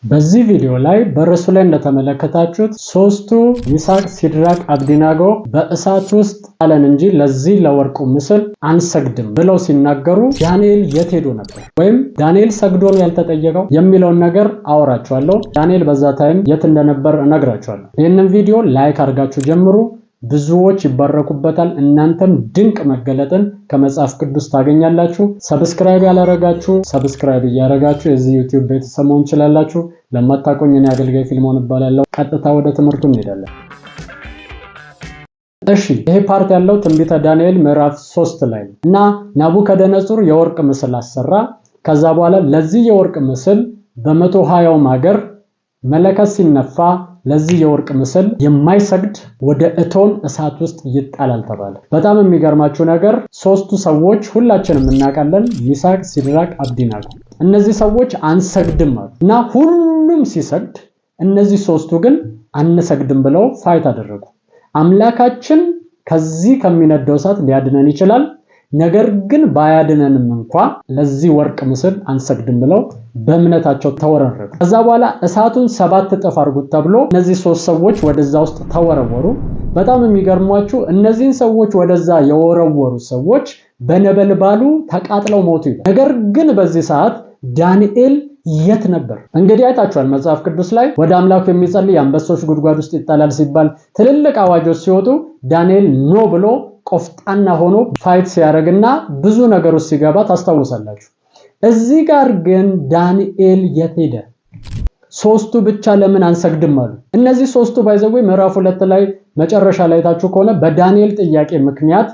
በዚህ ቪዲዮ ላይ በርዕሱ ላይ እንደተመለከታችሁት ሶስቱ ሚሳቅ ሲድራቅ አብዲናጎ በእሳት ውስጥ ጣለን እንጂ ለዚህ ለወርቁ ምስል አንሰግድም ብለው ሲናገሩ ዳንኤል የት ሄዶ ነበር ወይም ዳንኤል ሰግዶ ነው ያልተጠየቀው የሚለውን ነገር አወራችኋለሁ። ዳንኤል በዛ ታይም የት እንደነበር እነግራችኋለሁ። ይህንን ቪዲዮ ላይክ አድርጋችሁ ጀምሩ። ብዙዎች ይባረኩበታል። እናንተም ድንቅ መገለጥን ከመጽሐፍ ቅዱስ ታገኛላችሁ። ሰብስክራይብ ያላረጋችሁ ሰብስክራይብ እያረጋችሁ የዚህ ዩቲዩብ ቤተሰብ መሆን ትችላላችሁ። ለማታውቁኝ እኔ አገልጋይ ፊልሞን እባላለሁ። ቀጥታ ወደ ትምህርቱ እንሄዳለን። እሺ፣ ይሄ ፓርት ያለው ትንቢተ ዳንኤል ምዕራፍ 3 ላይ እና ናቡከደነጾር የወርቅ ምስል አሰራ። ከዛ በኋላ ለዚህ የወርቅ ምስል በ120ው ሀገር መለከት ሲነፋ ለዚህ የወርቅ ምስል የማይሰግድ ወደ እቶን እሳት ውስጥ ይጣላል ተባለ። በጣም የሚገርማችሁ ነገር ሶስቱ ሰዎች ሁላችንም እናውቃለን፣ ሚሳቅ ሲድራቅ አብዲናጎ። እነዚህ ሰዎች አንሰግድም አሉ እና ሁሉም ሲሰግድ እነዚህ ሶስቱ ግን አንሰግድም ብለው ፋይት አደረጉ። አምላካችን ከዚህ ከሚነደው እሳት ሊያድነን ይችላል፣ ነገር ግን ባያድነንም እንኳን ለዚህ ወርቅ ምስል አንሰግድም ብለው በእምነታቸው ተወረረዱ። ከዛ በኋላ እሳቱን 7 እጥፍ አድርጉት ተብሎ እነዚህ 3 ሰዎች ወደዛ ውስጥ ተወረወሩ። በጣም የሚገርሟችሁ እነዚህን ሰዎች ወደዛ የወረወሩ ሰዎች በነበልባሉ ተቃጥለው ሞቱ ይላል። ነገር ግን በዚህ ሰዓት ዳንኤል የት ነበር? እንግዲህ አይታችኋል መጽሐፍ ቅዱስ ላይ ወደ አምላኩ የሚጸልይ አንበሶች ጉድጓድ ውስጥ ይጣላል ሲባል ትልልቅ አዋጆች ሲወጡ ዳንኤል ኖ ብሎ ቆፍጣና ሆኖ ፋይት ሲያደርግና ብዙ ነገሮች ሲገባ ታስታውሳላችሁ። እዚህ ጋር ግን ዳንኤል የት ሄደ? ሶስቱ ብቻ ለምን አንሰግድም አሉ? እነዚህ ሶስቱ ባይዘው ምዕራፍ 2 ላይ መጨረሻ ላይ ታችሁ ከሆነ በዳንኤል ጥያቄ ምክንያት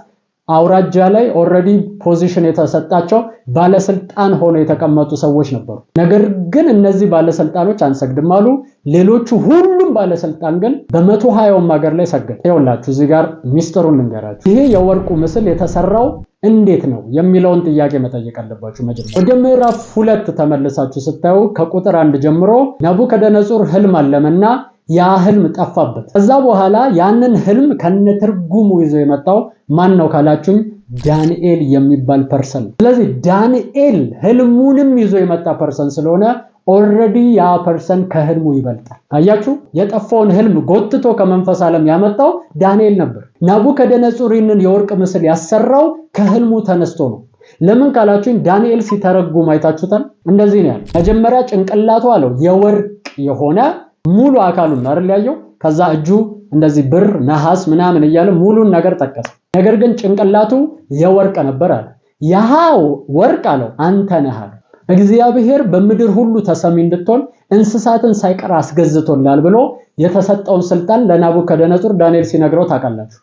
አውራጃ ላይ ኦሬዲ ፖዚሽን የተሰጣቸው ባለስልጣን ሆነው የተቀመጡ ሰዎች ነበሩ። ነገር ግን እነዚህ ባለስልጣኖች አንሰግድም አሉ። ሌሎቹ ሁሉም ባለስልጣን ግን በ120ው ሀገር ላይ ሰገዱ። ይኸውላችሁ እዚህ ጋር ሚስጥሩን ልንገራችሁ። ይሄ የወርቁ ምስል የተሰራው እንዴት ነው የሚለውን ጥያቄ መጠየቅ አለባችሁ። መጀመሪያ ወደ ምዕራፍ 2 ተመልሳችሁ ስታዩ ከቁጥር 1 ጀምሮ ናቡከደነጾር ህልም አለመና ያ ህልም ጠፋበት። ከዛ በኋላ ያንን ህልም ከነትርጉሙ ይዞ የመጣው ማን ነው ካላችሁኝ ዳንኤል የሚባል ፐርሰን። ስለዚህ ዳንኤል ህልሙንም ይዞ የመጣ ፐርሰን ስለሆነ ኦሬዲ ያ ፐርሰን ከህልሙ ይበልጣል። አያችሁ፣ የጠፋውን ህልም ጎትቶ ከመንፈስ ዓለም ያመጣው ዳንኤል ነበር። ናቡከደነጾር ይህንን የወርቅ ምስል ያሰራው ከህልሙ ተነስቶ ነው። ለምን ካላችሁኝ ዳንኤል ሲተረጉም አይታችሁታል። እንደዚህ ነው ያለው። መጀመሪያ ጭንቅላቱ አለው የወርቅ የሆነ ሙሉ አካሉን አይደል ያየው። ከዛ እጁ እንደዚህ ብር፣ ነሐስ ምናምን እያለ ሙሉን ነገር ጠቀሰ። ነገር ግን ጭንቅላቱ የወርቅ ነበር አለ። ያው ወርቅ አለው አንተ ነህ አለ። እግዚአብሔር በምድር ሁሉ ተሰሚ እንድትሆን እንስሳትን ሳይቀር አስገዝቶላል ብሎ የተሰጠውን ስልጣን ለናቡከደነጾር ዳንኤል ሲነግረው ታውቃላችሁ።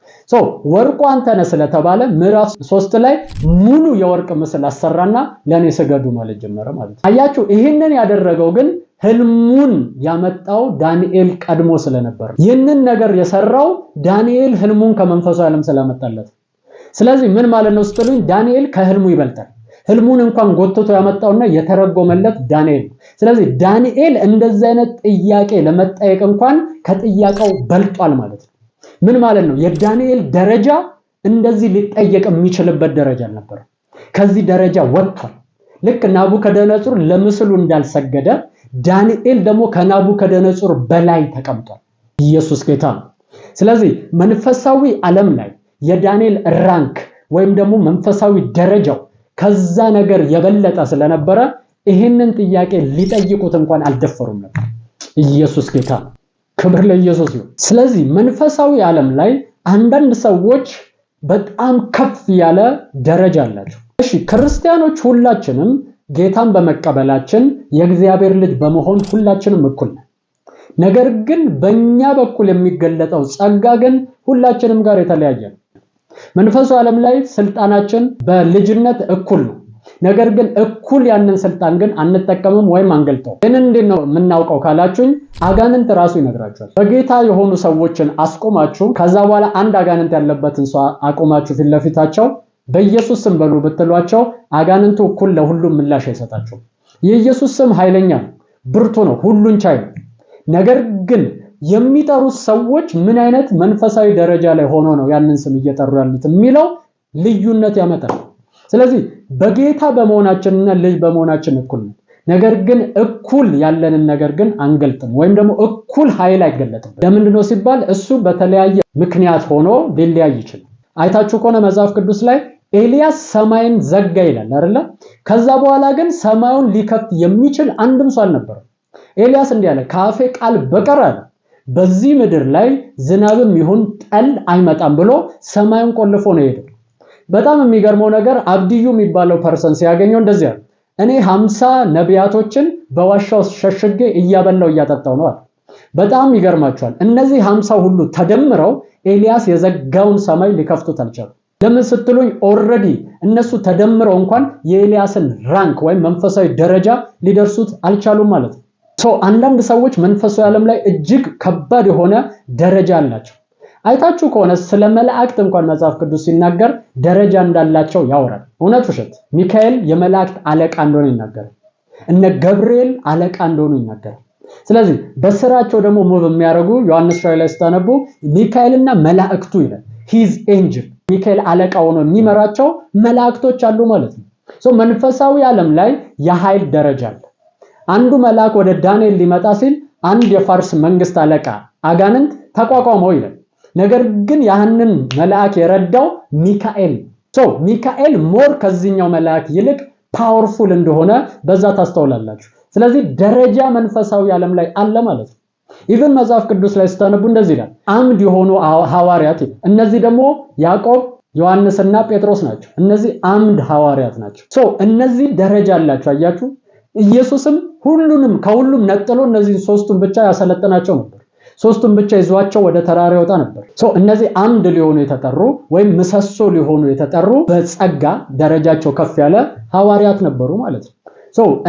ወርቁ አንተ ነህ ስለተባለ ምዕራፍ 3 ላይ ሙሉ የወርቅ ምስል አሰራና ለኔ ስገዱ ማለት ጀመረ ማለት ነው። አያችሁ፣ ይህንን ያደረገው ግን ህልሙን ያመጣው ዳንኤል ቀድሞ ስለነበር፣ ይህንን ነገር የሰራው ዳንኤል ህልሙን ከመንፈሱ ዓለም ስለመጣለት። ስለዚህ ምን ማለት ነው ስትሉኝ ዳንኤል ከህልሙ ይበልጣል። ህልሙን እንኳን ጎትቶ ያመጣውና የተረጎመለት ዳንኤል ነው። ስለዚህ ዳንኤል እንደዚህ አይነት ጥያቄ ለመጠየቅ እንኳን ከጥያቄው በልጧል ማለት ነው። ምን ማለት ነው? የዳንኤል ደረጃ እንደዚህ ሊጠየቅ የሚችልበት ደረጃ አልነበረም። ከዚህ ደረጃ ወጥቷል። ልክ ናቡከደነጾር ለምስሉ እንዳልሰገደ ዳንኤል ደግሞ ከናቡከደነጾር በላይ ተቀምጧል። ኢየሱስ ጌታ ነው። ስለዚህ መንፈሳዊ ዓለም ላይ የዳንኤል ራንክ ወይም ደግሞ መንፈሳዊ ደረጃው ከዛ ነገር የበለጠ ስለነበረ ይህንን ጥያቄ ሊጠይቁት እንኳን አልደፈሩም ነበር። ኢየሱስ ጌታ ነው። ክብር ለኢየሱስ ይሁን። ስለዚህ መንፈሳዊ ዓለም ላይ አንዳንድ ሰዎች በጣም ከፍ ያለ ደረጃ አላቸው። እሺ፣ ክርስቲያኖች ሁላችንም ጌታን በመቀበላችን የእግዚአብሔር ልጅ በመሆን ሁላችንም እኩል ነን። ነገር ግን በእኛ በኩል የሚገለጠው ጸጋ ግን ሁላችንም ጋር የተለያየ ነው። መንፈሳዊ ዓለም ላይ ስልጣናችን በልጅነት እኩል ነው። ነገር ግን እኩል ያንን ስልጣን ግን አንጠቀምም ወይም አንገልጠው። ይህንን እንዴት ነው የምናውቀው ካላችሁኝ አጋንንት ራሱ ይነግራችኋል። በጌታ የሆኑ ሰዎችን አስቆማችሁ ከዛ በኋላ አንድ አጋንንት ያለበትን ሰው አቆማችሁ ፊት ለፊታቸው በኢየሱስ ስም በሉ ብትሏቸው አጋንንቱ እኩል ለሁሉም ምላሽ አይሰጣቸው። የኢየሱስ ስም ኃይለኛ ነው፣ ብርቱ ነው፣ ሁሉን ቻይ ነው። ነገር ግን የሚጠሩት ሰዎች ምን አይነት መንፈሳዊ ደረጃ ላይ ሆኖ ነው ያንን ስም እየጠሩ ያሉት የሚለው ልዩነት ያመጣል። ስለዚህ በጌታ በመሆናችንና ልጅ በመሆናችን እኩል ነው። ነገር ግን እኩል ያለንን ነገር ግን አንገልጥም ወይም ደግሞ እኩል ኃይል አይገለጥም። ለምንድነው ሲባል እሱ በተለያየ ምክንያት ሆኖ ሊለያይ ይችላል። አይታችሁ ከሆነ መጽሐፍ ቅዱስ ላይ ኤልያስ ሰማይን ዘጋ ይላል አይደለ? ከዛ በኋላ ግን ሰማዩን ሊከፍት የሚችል አንድም ሰው አልነበረም። ኤልያስ እንዲህ አለ፣ ከአፌ ቃል በቀር አለ በዚህ ምድር ላይ ዝናብም ይሁን ጠል አይመጣም ብሎ ሰማዩን ቆልፎ ነው የሄደው። በጣም የሚገርመው ነገር አብድዩ የሚባለው ፐርሰን ሲያገኘው እንደዚህ አለ፣ እኔ 50 ነቢያቶችን በዋሻው ሸሽጌ እያበላው እያጠጣው ነው አለ። በጣም ይገርማቸዋል። እነዚህ 50 ሁሉ ተደምረው ኤልያስ የዘጋውን ሰማይ ሊከፍቱት አልቻሉም። ለምን ስትሉኝ ኦልሬዲ እነሱ ተደምረው እንኳን የኤልያስን ራንክ ወይም መንፈሳዊ ደረጃ ሊደርሱት አልቻሉም ማለት ነው። አንዳንድ ሰዎች መንፈሳዊ ዓለም ላይ እጅግ ከባድ የሆነ ደረጃ አላቸው። አይታችሁ ከሆነ ስለ መላእክት እንኳን መጽሐፍ ቅዱስ ሲናገር ደረጃ እንዳላቸው ያወራል። እውነት ውሸት? ሚካኤል የመላእክት አለቃ እንደሆነ ይናገራል። እነ ገብርኤል አለቃ እንደሆኑ ይናገራል። ስለዚህ በስራቸው ደግሞ ሙቭ የሚያደርጉ ዮሐንስ ራእይ ላይ ስታነቡ ሚካኤልና መላእክቱ ይላል። ሂዝ ኤንጅል ሚካኤል አለቃ ሆኖ የሚመራቸው መላእክቶች አሉ ማለት ነው። መንፈሳዊ ዓለም ላይ የኃይል ደረጃ አለ። አንዱ መልአክ ወደ ዳንኤል ሊመጣ ሲል አንድ የፋርስ መንግስት አለቃ አጋንንት ተቋቋመው ይላል። ነገር ግን ያንን መልአክ የረዳው ሚካኤል። ሚካኤል ሞር ከዚህኛው መልአክ ይልቅ ፓወርፉል እንደሆነ በዛ ታስተውላላችሁ። ስለዚህ ደረጃ መንፈሳዊ ዓለም ላይ አለ ማለት ነው። ኢቭን መጽሐፍ ቅዱስ ላይ ስታነቡ እንደዚህ ይላል፣ አምድ የሆኑ ሐዋርያት ይላል። እነዚህ ደግሞ ያዕቆብ፣ ዮሐንስና ጴጥሮስ ናቸው። እነዚህ አምድ ሐዋርያት ናቸው። እነዚህ ደረጃ አላቸው። አያችሁ፣ ኢየሱስም ሁሉንም ከሁሉም ነጥሎ እነዚህ ሶስቱን ብቻ ያሰለጠናቸው ነበር። ሶስቱን ብቻ ይዟቸው ወደ ተራራ ይወጣ ነበር። እነዚህ አምድ ሊሆኑ የተጠሩ ወይም ምሰሶ ሊሆኑ የተጠሩ በጸጋ ደረጃቸው ከፍ ያለ ሐዋርያት ነበሩ ማለት ነው።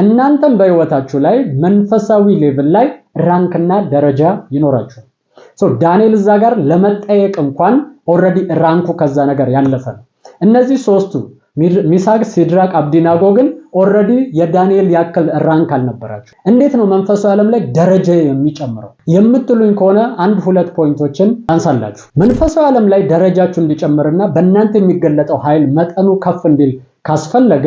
እናንተም በህይወታችሁ ላይ መንፈሳዊ ሌቭል ላይ ራንክና ደረጃ ይኖራችኋል። ዳንኤል እዛ ጋር ለመጠየቅ እንኳን ኦልሬዲ ራንኩ ከዛ ነገር ያለፈ ነው። እነዚህ ሶስቱ ሚሳቅ፣ ሲድራቅ፣ አብዲናጎ ግን ኦልሬዲ የዳንኤል ያክል ራንክ አልነበራቸው። እንዴት ነው መንፈሳዊ ዓለም ላይ ደረጃ የሚጨምረው የምትሉኝ ከሆነ አንድ ሁለት ፖይንቶችን አንሳላችሁ። መንፈሳዊ ዓለም ላይ ደረጃችሁ እንዲጨምርና በእናንተ የሚገለጠው ኃይል መጠኑ ከፍ እንዲል ካስፈለገ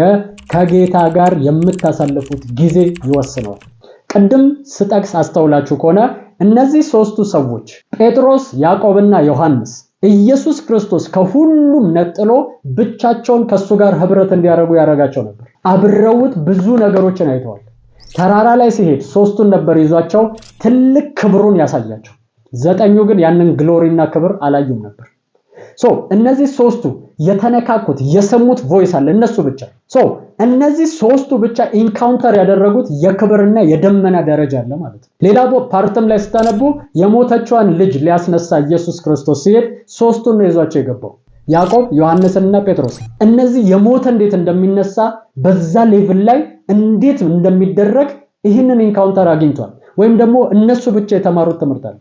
ከጌታ ጋር የምታሳልፉት ጊዜ ይወስነዋል። ቅድም ስጠቅስ አስተውላችሁ ከሆነ እነዚህ ሶስቱ ሰዎች ጴጥሮስ፣ ያዕቆብና ዮሐንስ ኢየሱስ ክርስቶስ ከሁሉም ነጥሎ ብቻቸውን ከሱ ጋር ህብረት እንዲያደርጉ ያደርጋቸው ነበር። አብረውት ብዙ ነገሮችን አይተዋል። ተራራ ላይ ሲሄድ ሶስቱን ነበር ይዟቸው ትልቅ ክብሩን ያሳያቸው። 9ኙ ግን ያንን ግሎሪና ክብር አላዩም ነበር። እነዚህ ሶስቱ የተነካኩት የሰሙት ቮይስ አለ እነሱ ብቻ። እነዚህ ሶስቱ ብቻ ኢንካውንተር ያደረጉት የክብርና የደመና ደረጃ አለ ማለት ነው። ሌላ ፓርትም ላይ ስታነቡ የሞተችዋን ልጅ ሊያስነሳ ኢየሱስ ክርስቶስ ሲሄድ ሶስቱን ነው ይዟቸው የገባው፣ ያዕቆብ፣ ዮሐንስና ጴጥሮስ። እነዚህ የሞተ እንዴት እንደሚነሳ በዛ ሌቭል ላይ እንዴት እንደሚደረግ ይህንን ኢንካውንተር አግኝቷል። ወይም ደግሞ እነሱ ብቻ የተማሩት ትምህርት አለ።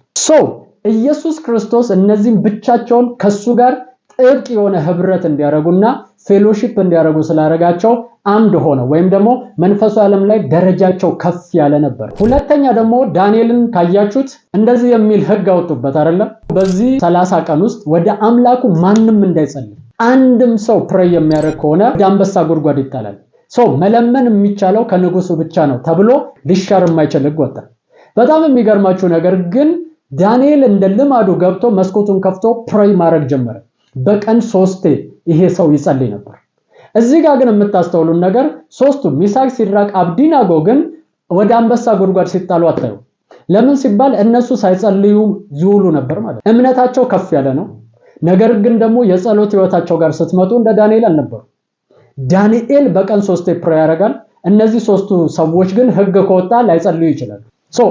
ኢየሱስ ክርስቶስ እነዚህም ብቻቸውን ከሱ ጋር ጥብቅ የሆነ ህብረት እንዲያደርጉና ፌሎሺፕ እንዲያደርጉ ስላደረጋቸው አምድ ሆነ ወይም ደግሞ መንፈሳዊ ዓለም ላይ ደረጃቸው ከፍ ያለ ነበር። ሁለተኛ ደግሞ ዳንኤልን ካያችሁት እንደዚህ የሚል ህግ አወጡበት አይደለም? በዚህ 30 ቀን ውስጥ ወደ አምላኩ ማንም እንዳይጸልይ፣ አንድም ሰው ፕሬይ የሚያደርግ ከሆነ ወደ አንበሳ ጉድጓድ ይጣላል። መለመን የሚቻለው ከንጉሱ ብቻ ነው ተብሎ ሊሻር የማይችል ህግ ወጣ። በጣም የሚገርማችሁ ነገር ግን ዳንኤል እንደ ልማዱ ገብቶ መስኮቱን ከፍቶ ፕሬይ ማድረግ ጀመረ። በቀን 3 ይሄ ሰው ይጸልይ ነበር። እዚህ ጋር ግን የምታስተውሉን ነገር ሶስቱ ሚሳቅ፣ ሲድራቅ፣ አብዲናጎ ግን ወደ አንበሳ ጉድጓድ ሲጣሉ አታዩ። ለምን ሲባል እነሱ ሳይጸልዩ ይውሉ ነበር ማለት። እምነታቸው ከፍ ያለ ነው። ነገር ግን ደግሞ የጸሎት ህይወታቸው ጋር ስትመጡ እንደ ዳንኤል አልነበሩ። ዳንኤል በቀን 3 ፕሬይ ያደርጋል። እነዚህ ሶስቱ ሰዎች ግን ህግ ከወጣ ላይጸልዩ ይችላሉ።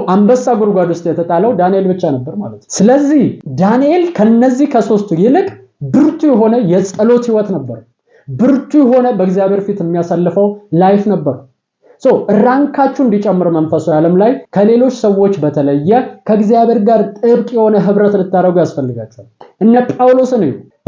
አንበሳ ጉድጓድ ውስጥ የተጣለው ዳንኤል ብቻ ነበር ማለት ነው። ስለዚህ ዳንኤል ከነዚህ ከሶስቱ ይልቅ ብርቱ የሆነ የጸሎት ህይወት ነበር። ብርቱ የሆነ በእግዚአብሔር ፊት የሚያሳልፈው ላይፍ ነበር። ራንካችሁ እንዲጨምር መንፈሳዊ ዓለም ላይ ከሌሎች ሰዎች በተለየ ከእግዚአብሔር ጋር ጥብቅ የሆነ ህብረት ልታደርጉ ያስፈልጋችኋል። እነ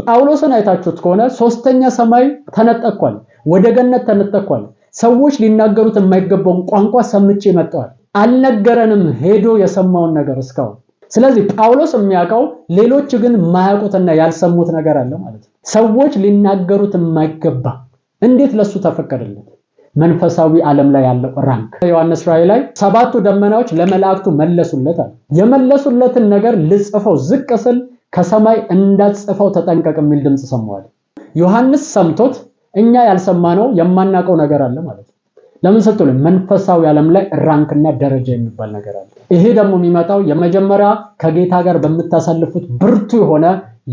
ጳውሎስን አይታችሁት ከሆነ 3ኛ ሰማይ ተነጠቋል፣ ወደ ገነት ተነጠቋል። ሰዎች ሊናገሩት የማይገባውን ቋንቋ ሰምቼ መጣዋል። አልነገረንም ሄዶ የሰማውን ነገር እስካሁን። ስለዚህ ጳውሎስ የሚያውቀው ሌሎች ግን የማያውቁትና ያልሰሙት ነገር አለ ማለት ነው። ሰዎች ሊናገሩት የማይገባ እንዴት ለሱ ተፈቀደለት? መንፈሳዊ ዓለም ላይ ያለው ራንክ። ዮሐንስ ራእይ ላይ 7ቱ ደመናዎች ለመላእክቱ መለሱለት አለ። የመለሱለትን ነገር ልጽፈው ዝቅ ስል ከሰማይ እንዳጽፈው ተጠንቀቅ የሚል ድምጽ ሰማዋል። ዮሐንስ ሰምቶት እኛ ያልሰማነው የማናቀው ነገር አለ ማለት ነው። ለምን ስትሉ መንፈሳዊ ዓለም ላይ ራንክና ደረጃ የሚባል ነገር አለ። ይሄ ደግሞ የሚመጣው የመጀመሪያ ከጌታ ጋር በምታሳልፉት ብርቱ የሆነ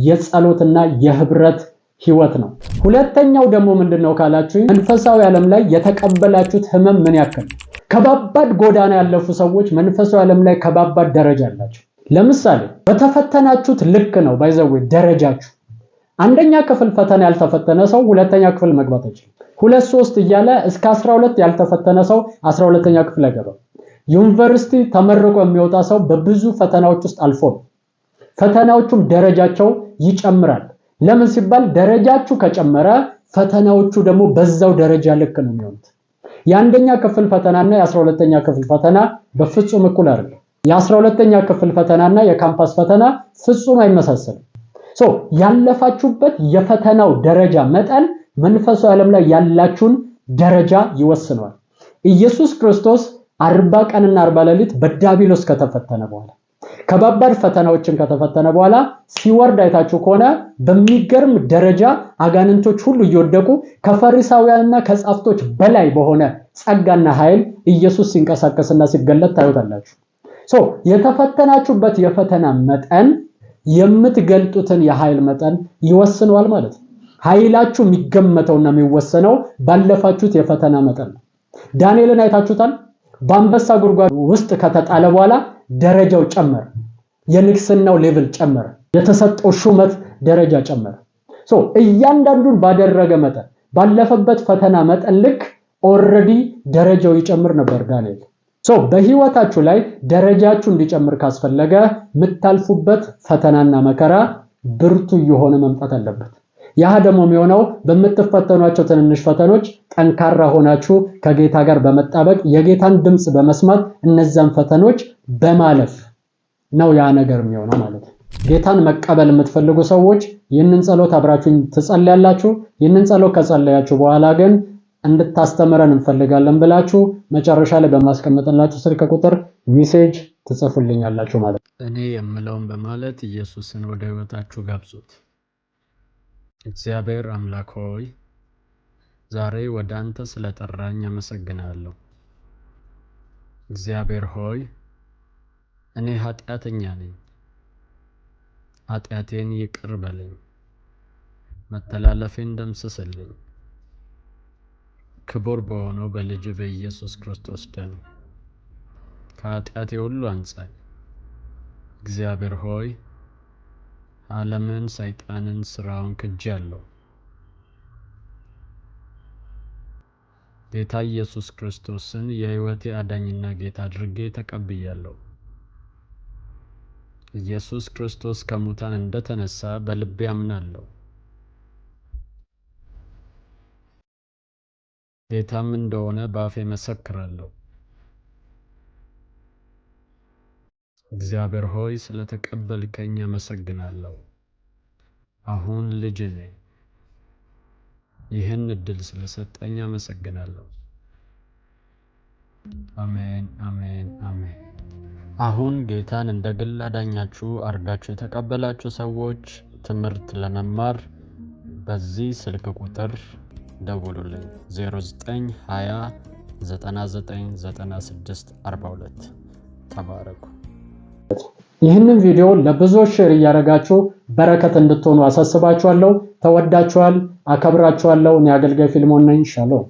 የጸሎትና የህብረት ህይወት ነው። ሁለተኛው ደግሞ ምንድነው ካላችሁ መንፈሳዊ ዓለም ላይ የተቀበላችሁት ህመም ምን ያክል ነው? ከባባድ ጎዳና ያለፉ ሰዎች መንፈሳዊ ዓለም ላይ ከባባድ ደረጃ አላቸው። ለምሳሌ በተፈተናችሁት ልክ ነው ባይዘው ደረጃችሁ። አንደኛ ክፍል ፈተና ያልተፈተነ ሰው ሁለተኛ ክፍል መግባት አይችልም። 2 3 እያለ እስከ 12 ያልተፈተነ ሰው 12ኛ ክፍል አይገባም። ዩኒቨርሲቲ ተመርቆ የሚወጣ ሰው በብዙ ፈተናዎች ውስጥ አልፎ ፈተናዎቹም ደረጃቸው ይጨምራል። ለምን ሲባል ደረጃችሁ ከጨመረ ፈተናዎቹ ደግሞ በዛው ደረጃ ልክ ነው የሚሆኑት። የአንደኛ ክፍል ፈተናና የ12ኛ ክፍል ፈተና በፍጹም እኩል አይደለም። የ12ኛ ክፍል ፈተናና የካምፓስ ፈተና ፍጹም አይመሳሰልም። ያለፋችሁበት የፈተናው ደረጃ መጠን መንፈሳዊ ዓለም ላይ ያላችሁን ደረጃ ይወስነዋል። ኢየሱስ ክርስቶስ 40 ቀንና 40 ሌሊት በዲያብሎስ ከተፈተነ በኋላ ከባባድ ፈተናዎችን ከተፈተነ በኋላ ሲወርድ አይታችሁ ከሆነ በሚገርም ደረጃ አጋንንቶች ሁሉ እየወደቁ ከፈሪሳውያንና ከጻፍቶች በላይ በሆነ ጸጋና ኃይል ኢየሱስ ሲንቀሳቀስና ሲገለጥ ታዩታላችሁ። የተፈተናችሁበት የፈተና መጠን የምትገልጡትን የኃይል መጠን ይወስነዋል ማለት ነው። ኃይላችሁ የሚገመተውና የሚወሰነው ባለፋችሁት የፈተና መጠን ነው። ዳንኤልን አይታችሁታል። በአንበሳ ጉድጓድ ውስጥ ከተጣለ በኋላ ደረጃው ጨመረ። የንግስናው ሌቭል ጨመረ። የተሰጠው ሹመት ደረጃ ጨመረ። እያንዳንዱን ባደረገ መጠን ባለፈበት ፈተና መጠን ልክ ኦሬዲ ደረጃው ይጨምር ነበር ዳንኤል። በህይወታችሁ ላይ ደረጃችሁ እንዲጨምር ካስፈለገ የምታልፉበት ፈተናና መከራ ብርቱ የሆነ መምጣት አለበት። ያ ደግሞ የሚሆነው በምትፈተኗቸው ትንንሽ ፈተኖች ጠንካራ ሆናችሁ ከጌታ ጋር በመጣበቅ የጌታን ድምጽ በመስማት እነዛን ፈተኖች በማለፍ ነው ያ ነገር የሚሆነው ማለት ነው። ጌታን መቀበል የምትፈልጉ ሰዎች ይህንን ጸሎት አብራችሁኝ ትጸልያላችሁ። ይህንን ጸሎት ከጸለያችሁ በኋላ ግን እንድታስተምረን እንፈልጋለን ብላችሁ መጨረሻ ላይ በማስቀመጥላችሁ ስልክ ቁጥር ሜሴጅ ትጽፉልኛላችሁ ማለት ነው። እኔ የምለውን በማለት ኢየሱስን ወደ ህይወታችሁ ጋብዙት። እግዚአብሔር አምላክ ሆይ ዛሬ ወደ አንተ ስለጠራኝ አመሰግናለሁ። እግዚአብሔር ሆይ እኔ ኃጢአተኛ ነኝ። ኃጢአቴን ይቅር በለኝ፣ መተላለፌን ደምስስልኝ። ክቡር በሆነው በልጅ በኢየሱስ ክርስቶስ ደም ከኃጢአቴ ሁሉ አንጻኝ። እግዚአብሔር ሆይ ዓለምን፣ ሰይጣንን፣ ስራውን ክጄአለሁ። ጌታ ኢየሱስ ክርስቶስን የህይወቴ አዳኝና ጌታ አድርጌ ተቀብያለሁ። ኢየሱስ ክርስቶስ ከሙታን እንደተነሳ በልቤ አምናለሁ። ጌታም እንደሆነ በአፌ መሰክራለሁ። እግዚአብሔር ሆይ ስለተቀበልከኝ አመሰግናለሁ። አሁን ልጅ ነኝ። ይህን እድል ስለሰጠኝ አመሰግናለሁ። አሜን፣ አሜን፣ አሜን። አሁን ጌታን እንደ ግል አዳኛችሁ አድርጋችሁ የተቀበላችሁ ሰዎች ትምህርት ለመማር በዚህ ስልክ ቁጥር ደውሉልኝ 0920 999642 ተባረኩ። ይህንን ቪዲዮ ለብዙዎች ሼር እያደረጋችሁ በረከት እንድትሆኑ አሳስባችኋለሁ። ተወዳችኋል፣ አከብራችኋለሁ። እኔ አገልጋይ ፊልሞን ነኝ። ሻሎም